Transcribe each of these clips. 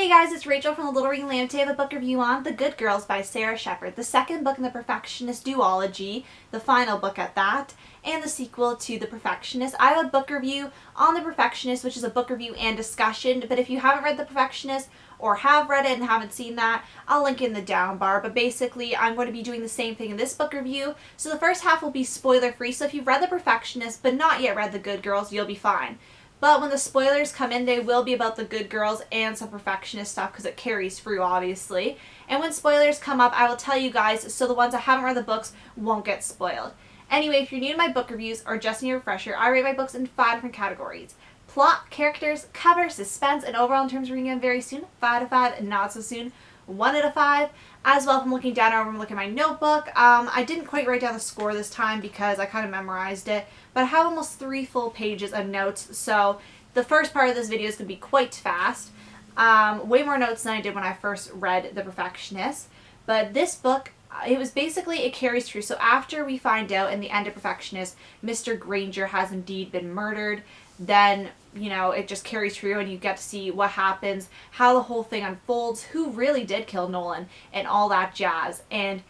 Hey guys, it's Rachel from the Little Ring Lamb. Today I have a book review on The Good Girls by Sara Shepard, the second book in the Perfectionist duology, the final book at that, and the sequel to The Perfectionist. I have a book review on The Perfectionist, which is a book review and discussion, but if you haven't read The Perfectionist or have read it and haven't seen that, I'll link in the down bar. But basically, I'm going to be doing the same thing in this book review. So the first half will be spoiler-free, so if you've read The Perfectionist but not yet read The Good Girls, you'll be fine. But when the spoilers come in, they will be about the Good Girls and some Perfectionist stuff because it carries through, obviously. And when spoilers come up, I will tell you guys so the ones that haven't read the books won't get spoiled. Anyway, if you're new to my book reviews or just need a refresher, I rate my books in 5 different categories. Plot, characters, cover, suspense, and overall in terms of reading them very soon, 5 out of 5, and not so soon, 1 out of 5. As well, if I'm looking down over and looking at my notebook, I didn't quite write down the score this time because I kind of memorized it, but I have almost 3 full pages of notes, so the first part of this video is going to be quite fast. Way more notes than I did when I first read The Perfectionist, but this book, it carries through. So after we find out in the end of Perfectionist, Mr. Granger has indeed been murdered, then, you know, it just carries through and you get to see what happens, how the whole thing unfolds, who really did kill Nolan, and all that jazz. And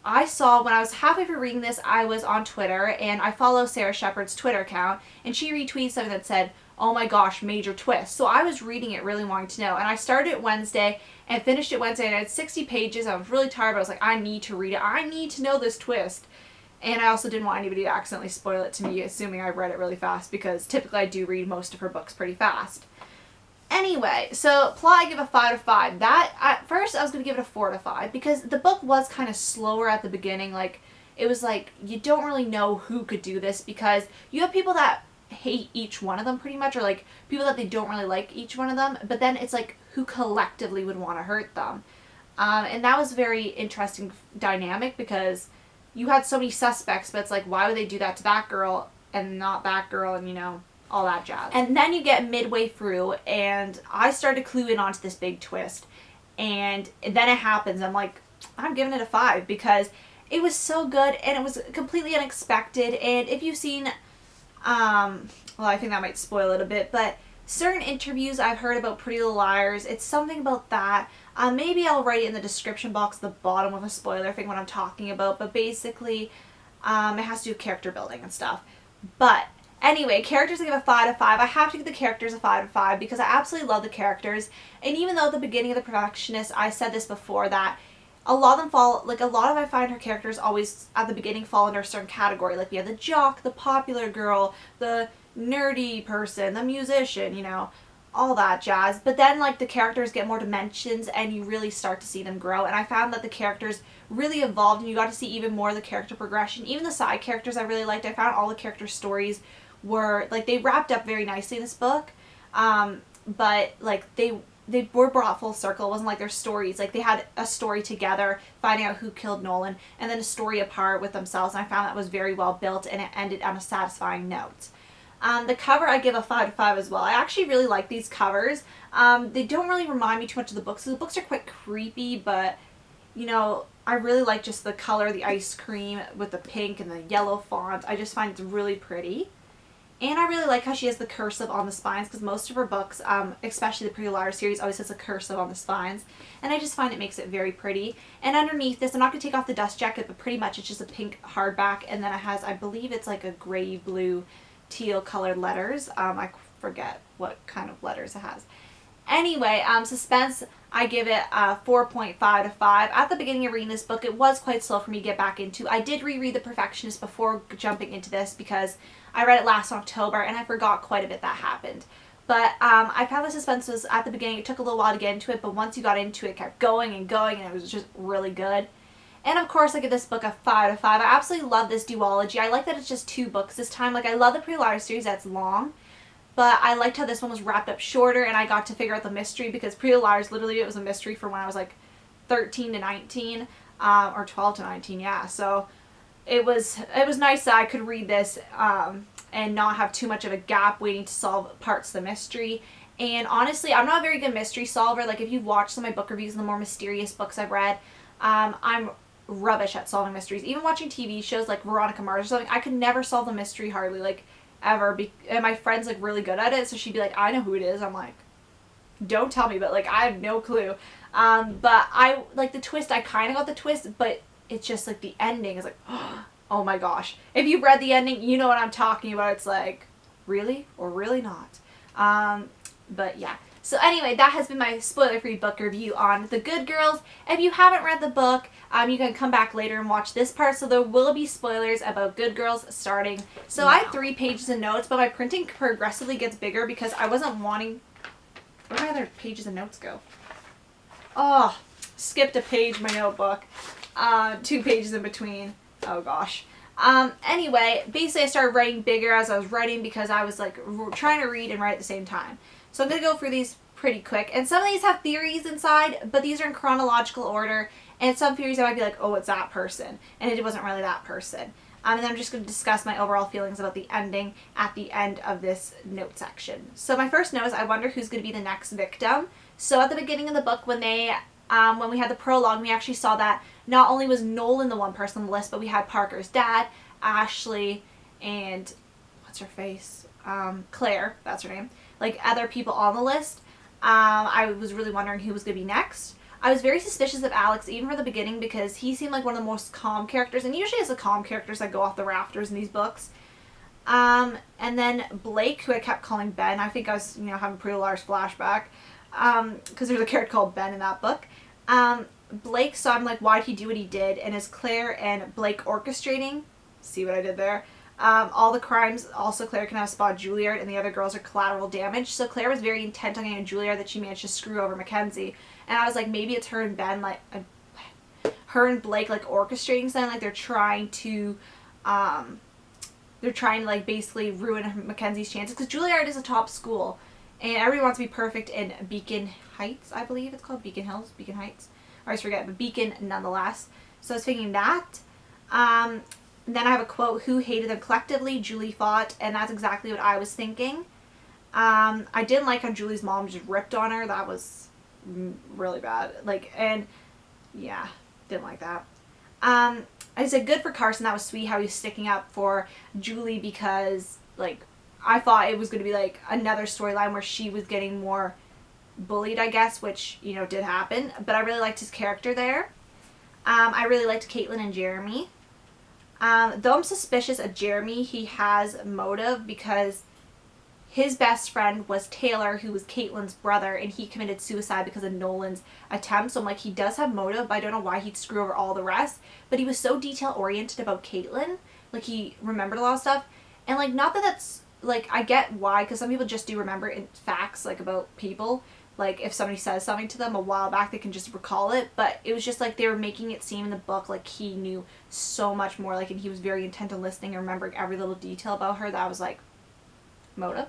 I saw, when I was halfway through reading this, I was on Twitter, and I follow Sara Shepard's Twitter account, and she retweeted something that said, "Oh my gosh, major twist." So I was reading it really wanting to know, and I started it Wednesday and finished it Wednesday, and I had 60 pages. I was really tired, but I was like, I need to read it. I need to know this twist. And I also didn't want anybody to accidentally spoil it to me, assuming I read it really fast, because typically I do read most of her books pretty fast. Anyway, so plot I give a 5 out of 5. That, at first I was going to give it a 4 out of 5, because the book was kind of slower at the beginning. Like, it was like, you don't really know who could do this, because you have people that hate each one of them pretty much, or like people that they don't really like each one of them, but then it's like who collectively would want to hurt them. And that was a very interesting dynamic, because you had so many suspects, but it's like, why would they do that to that girl and not that girl, and you know, all that jazz. And then you get midway through, and I started to clue in onto this big twist, and then it happens. I'm like, I'm giving it a 5, because it was so good, and it was completely unexpected. And if you've seen, well, I think that might spoil it a bit, but certain interviews I've heard about Pretty Little Liars, it's something about that. Maybe I'll write it in the description box at the bottom with a spoiler thing what I'm talking about, but basically it has to do with character building and stuff. But anyway, characters I give a 5 out of 5. I have to give the characters a 5 out of 5 because I absolutely love the characters. And even though at the beginning of The Perfectionist, I said this before, that a lot of them I find her characters always at the beginning fall under a certain category. Like we have the jock, the popular girl, the nerdy person, the musician, you know, all that jazz. But then like the characters get more dimensions and you really start to see them grow. And I found that the characters really evolved and you got to see even more of the character progression. Even the side characters I really liked. I found all the character stories were, like, they wrapped up very nicely in this book. But like they were brought full circle. It wasn't like their stories. Like they had a story together, finding out who killed Nolan, and then a story apart with themselves. And I found that was very well built and it ended on a satisfying note. The cover I give a 5 out of 5 as well. I actually really like these covers. They don't really remind me too much of the books. So the books are quite creepy, but you know, I really like just the color, the ice cream with the pink and the yellow font. I just find it's really pretty. And I really like how she has the cursive on the spines, because most of her books, especially the Pretty Little Liars series, always has a cursive on the spines. And I just find it makes it very pretty. And underneath this, I'm not going to take off the dust jacket, but pretty much it's just a pink hardback. And then it has, I believe it's like a gray, blue, teal colored letters. I forget what kind of letters it has. Anyway, suspense, I give it a 4.5 out of 5. At the beginning of reading this book, it was quite slow for me to get back into. I did reread The Perfectionist before jumping into this because I read it last October and I forgot quite a bit that happened. But I found the suspense was, at the beginning, it took a little while to get into it, but once you got into it, it kept going and going, and it was just really good. And of course, I give this book a 5 out of 5. I absolutely love this duology. I like that it's just 2 books this time. Like, I love the Pretty Little Liars series that's long, but I liked how this one was wrapped up shorter and I got to figure out the mystery, because Pretty Little Liars, literally, it was a mystery from when I was like 13 to 19, or 12 to 19, yeah. So it was nice that I could read this and not have too much of a gap waiting to solve parts of the mystery. And honestly, I'm not a very good mystery solver. Like, if you've watched some of my book reviews and the more mysterious books I've read, I'm rubbish at solving mysteries. Even watching TV shows like Veronica Mars or something, I could never solve the mystery hardly, like, ever. And my friend's like really good at it, so she'd be like, I know who it is. I'm like, don't tell me, but like I have no clue. But I like the twist. I kind of got the twist, but it's just like the ending is like, oh my gosh. If you've read the ending, you know what I'm talking about. It's like, really or really not. But yeah. So anyway, that has been my spoiler-free book review on The Good Girls. If you haven't read the book, you can come back later and watch this part. So there will be spoilers about Good Girls starting. So I have 3 pages of notes, but my printing progressively gets bigger because I wasn't wanting... Where did my other pages of notes go? Oh, skipped a page in my notebook. 2 pages in between. Oh gosh. Anyway, basically I started writing bigger as I was writing because I was like trying to read and write at the same time. So I'm going to go through these pretty quick. And some of these have theories inside, but these are in chronological order. And some theories I might be like, oh, it's that person. And it wasn't really that person. And then I'm just going to discuss my overall feelings about the ending at the end of this note section. So my first note is I wonder who's going to be the next victim. So at the beginning of the book, when we had the prologue, we actually saw that not only was Nolan the one person on the list, but we had Parker's dad, Ashley, and what's her face? Claire, that's her name. Like other people on the list. I was really wondering who was going to be next. I was very suspicious of Alex even from the beginning because he seemed like one of the most calm characters, and usually it's the calm characters that go off the rafters in these books. And then Blake, who I kept calling Ben. I think I was, having a pretty large flashback because there's a character called Ben in that book. Blake, so I'm like, why'd he do what he did? And is Claire and Blake orchestrating? See what I did there? All the crimes, also Claire can have spot Juilliard, and the other girls are collateral damage. So Claire was very intent on getting Juilliard that she managed to screw over Mackenzie. And I was like, maybe it's her and Ben, like, her and Blake, like, orchestrating something. Like, they're trying to like, basically ruin Mackenzie's chances. Because Juilliard is a top school, and everyone wants to be perfect in Beacon Heights, I believe it's called. Beacon Hills? Beacon Heights? I always forget, but Beacon nonetheless. So I was thinking that. Then I have a quote, who hated them collectively? Julie fought, and that's exactly what I was thinking. I didn't like how Julie's mom just ripped on her. That was really bad. Like, and yeah, didn't like that. I said good for Carson. That was sweet how he's sticking up for Julie because, like, I thought it was going to be, like, another storyline where she was getting more bullied, I guess, which, did happen. But I really liked his character there. I really liked Caitlin and Jeremy. Though I'm suspicious of Jeremy, he has motive because his best friend was Taylor, who was Caitlin's brother, and he committed suicide because of Nolan's attempt. So I'm like, he does have motive, but I don't know why he'd screw over all the rest. But he was so detail-oriented about Caitlin. Like, he remembered a lot of stuff. And, like, not that that's, like, I get why, because some people just do remember facts, like, about people. Like, if somebody says something to them a while back, they can just recall it. But it was just like they were making it seem in the book like he knew so much more. Like, and he was very intent on listening and remembering every little detail about her. That was, like, motive.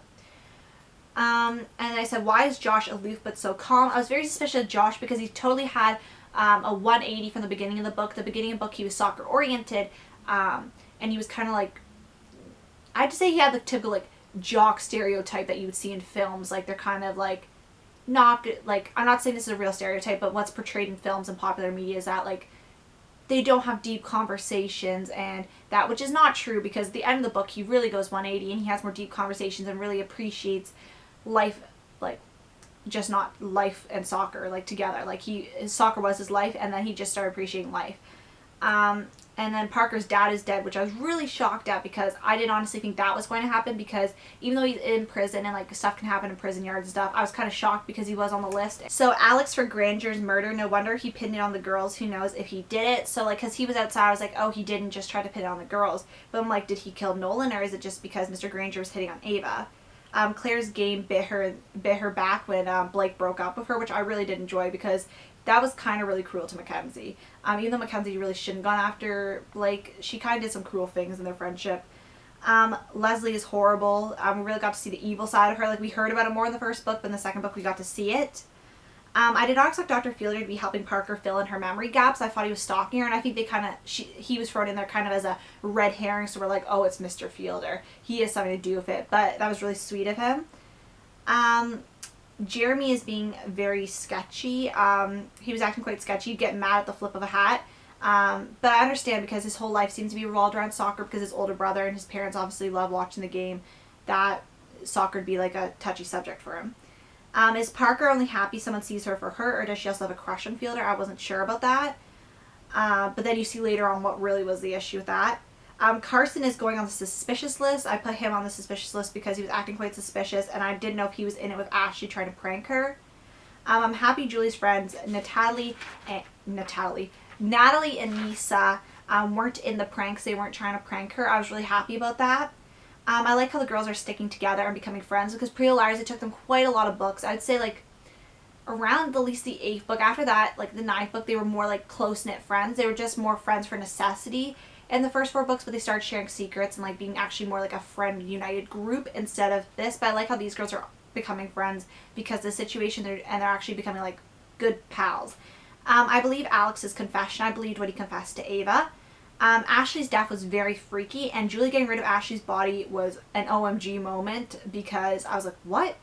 And I said, why is Josh aloof but so calm? I was very suspicious of Josh because he totally had a 180 from the beginning of the book. The beginning of the book, he was soccer-oriented. And he was kind of like... I'd say he had the typical, like, jock stereotype that you would see in films. Like, they're kind of, like... not like, I'm not saying this is a real stereotype, but what's portrayed in films and popular media is that, like, they don't have deep conversations, and that, which is not true, because at the end of the book he really goes 180 and he has more deep conversations and really appreciates life, like, just not life and soccer, like, together. Like, his soccer was his life, and then he just started appreciating life. And then Parker's dad is dead, which I was really shocked at because I didn't honestly think that was going to happen, because even though he's in prison and, like, stuff can happen in prison yards and stuff, I was kind of shocked because he was on the list. So Alex for Granger's murder, no wonder he pinned it on the girls. Who knows if he did it? So, like, because he was outside, I was like, oh, he didn't just try to pin it on the girls. But I'm like, did he kill Nolan, or is it just because Mr. Granger was hitting on Ava? Claire's game bit her back when Blake broke up with her, which I really did enjoy because that was kind of really cruel to Mackenzie. Even though Mackenzie really shouldn't have gone after Blake, she kind of did some cruel things in their friendship. Leslie is horrible. We really got to see the evil side of her. Like, we heard about it more in the first book, but in the second book we got to see it. I did not expect Dr. Fielder to be helping Parker fill in her memory gaps. I thought he was stalking her, and I think he was thrown in there kind of as a red herring, so we're like, oh, it's Mr. Fielder. He has something to do with it, but that was really sweet of him. Jeremy is being very sketchy. He was acting quite sketchy. He'd get mad at the flip of a hat. But I understand because his whole life seems to be revolved around soccer because his older brother and his parents obviously love watching the game. That soccer would be like a touchy subject for him. Is Parker only happy someone sees her for her, or does she also have a crush on Fielder? I wasn't sure about that. But then you see later on what really was the issue with that. Carson is going on the suspicious list. I put him on the suspicious list because he was acting quite suspicious, and I didn't know if he was in it with Ashley trying to prank her. I'm happy Julie's friends, Natalie and Nisa, weren't in the pranks. They weren't trying to prank her. I was really happy about that. I like how the girls are sticking together and becoming friends, because Pretty Little Liars, it took them quite a lot of books. I'd say like around at least the 8th book. After that, like the 9th book, they were more like close-knit friends. They were just more friends for necessity in the first 4 books, but they started sharing secrets and like being actually more like a friend united group instead of this. But I like how these girls are becoming friends because of the situation, they're actually becoming like good pals. I believe Alex's confession. I believed what he confessed to Ava. Ashley's death was very freaky, and Julie getting rid of Ashley's body was an OMG moment, because I was like, what?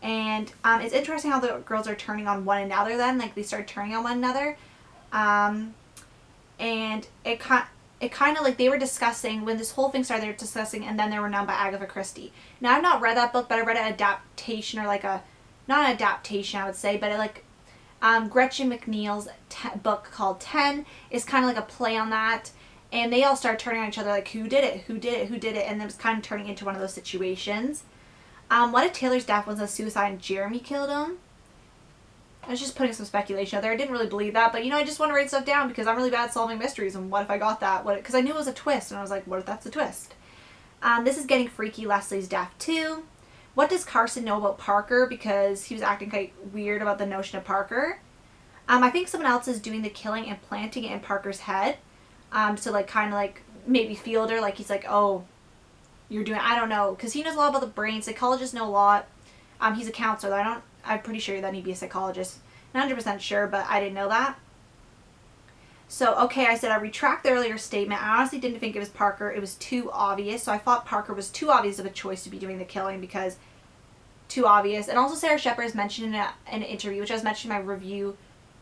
And it's interesting how the girls are turning on one another then. Like, they started turning on one another. And it kind of like they were discussing, when this whole thing started, they were discussing And Then There Were None by Agatha Christie. Now, I've not read that book, but I read an adaptation, or like not an adaptation, I would say, but like Gretchen McNeil's book called 10 is kind of like a play on that. And they all started turning on each other, like, who did it? Who did it? Who did it? And it was kind of turning into one of those situations. What if Taylor's death was a suicide and Jeremy killed him? I was just putting some speculation out there. I didn't really believe that, but I just want to write stuff down because I'm really bad at solving mysteries. And what if I got that? Because I knew it was a twist, and I was like, what if that's a twist? This is getting freaky. Leslie's death too. What does Carson know about Parker? Because he was acting quite weird about the notion of Parker. I think someone else is doing the killing and planting it in Parker's head. So like kind of like maybe Fielder, like he's like, oh, you're doing, I don't know, because he knows a lot about the brain. Psychologists know a lot. He's a counselor. I'm pretty sure that he'd be a psychologist. Not 100% sure, but I didn't know that. So, okay, I said I retract the earlier statement. I honestly didn't think it was Parker. It was too obvious. So I thought Parker was too obvious of a choice to be doing the killing, because too obvious. And also Sara Shepard has mentioned in an interview, which I was mentioning in my review,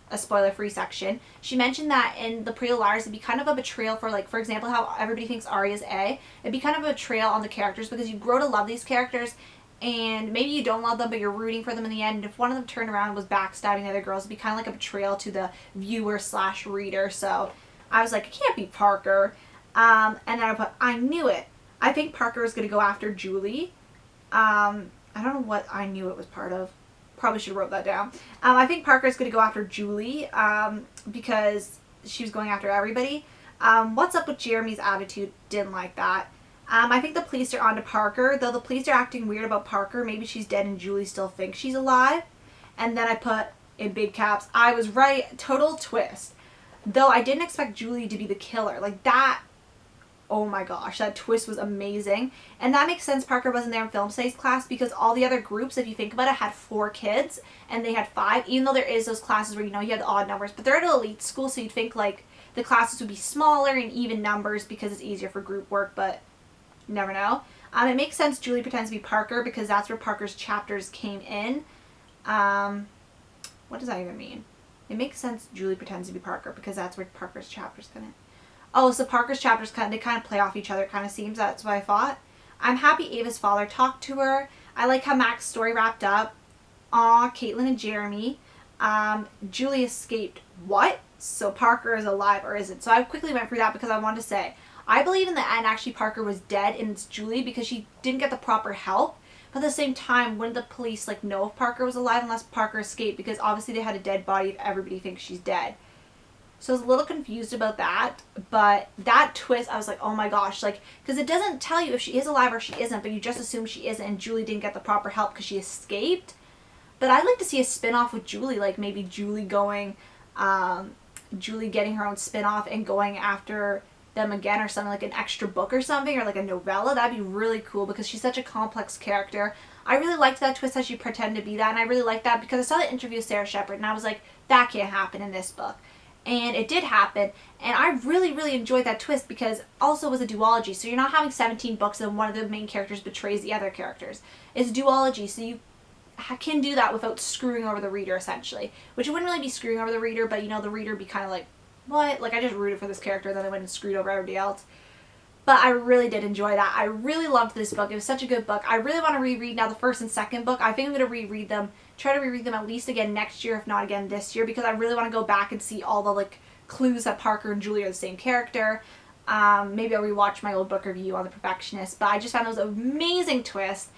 a spoiler-free section. She mentioned that in the Pretty Little Liars, it'd be kind of a betrayal for, like, for example, how everybody thinks Arya's A. It'd be kind of a betrayal on the characters, because you grow to love these characters, and maybe you don't love them, but you're rooting for them in the end. And if one of them turned around and was backstabbing the other girls, it'd be kind of like a betrayal to the viewer/reader. So I was like, it can't be Parker. And then I put, I knew it. I think Parker is going to go after Julie. I don't know what I knew it was part of. Probably should have wrote that down. I think Parker is going to go after Julie because she was going after everybody. What's up with Jeremy's attitude? Didn't like that. I think the police are on to Parker, though the police are acting weird about Parker. Maybe she's dead and Julie still thinks she's alive. And then I put in big caps, I was right, total twist. Though I didn't expect Julie to be the killer. Like that, oh my gosh, that twist was amazing. And that makes sense Parker wasn't there in film studies class, because all the other groups, if you think about it, had 4 kids and they had 5, even though there is those classes where you have the odd numbers, but they're at an elite school, so you'd think like the classes would be smaller and even numbers because it's easier for group work, but you never know. It makes sense Julie pretends to be Parker because that's where Parker's chapters came in. What does that even mean? It makes sense Julie pretends to be Parker because that's where Parker's chapters come in. Oh, so Parker's chapters kind of play off each other, it kind of seems. That's what I thought. I'm happy Ava's father talked to her. I like how Mac's story wrapped up. Aw, Caitlin and Jeremy. Julie escaped. What? So Parker is alive, or isn't? So I quickly went through that because I wanted to say, I believe in the end actually Parker was dead and it's Julie because she didn't get the proper help. But at the same time, wouldn't the police know if Parker was alive unless Parker escaped? Because obviously they had a dead body if everybody thinks she's dead. So I was a little confused about that. But that twist, I was like, oh my gosh. Because it doesn't tell you if she is alive or she isn't, but you just assume she isn't, and Julie didn't get the proper help because she escaped. But I'd like to see a spin-off with Julie. Like maybe Julie going, Julie getting her own spin-off and going after them again, or something, like an extra book or something, or like a novella. That'd be really cool because she's such a complex character. I really liked that twist, how she pretended to be that, and I really liked that because I saw the interview with Sara Shepard and I was like, that can't happen in this book. And it did happen, and I really, really enjoyed that twist because also it was a duology, so you're not having 17 books and one of the main characters betrays the other characters. It's a duology, so you can do that without screwing over the reader, essentially. Which it wouldn't really be screwing over the reader, but the reader would be kind of like, what? Like, I just rooted for this character, then I went and screwed over everybody else. But I really did enjoy that. I really loved this book. It was such a good book. I really want to reread now the first and second book. I think I'm going to reread them, try to reread them at least again next year, if not again this year, because I really want to go back and see all the like clues that Parker and Julie are the same character. Maybe I'll rewatch my old book review on The Perfectionist, but I just found those amazing twists.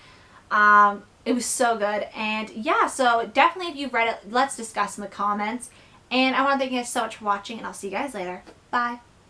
It was so good. And yeah, so definitely if you've read it, let's discuss in the comments. And I want to thank you guys so much for watching, and I'll see you guys later. Bye.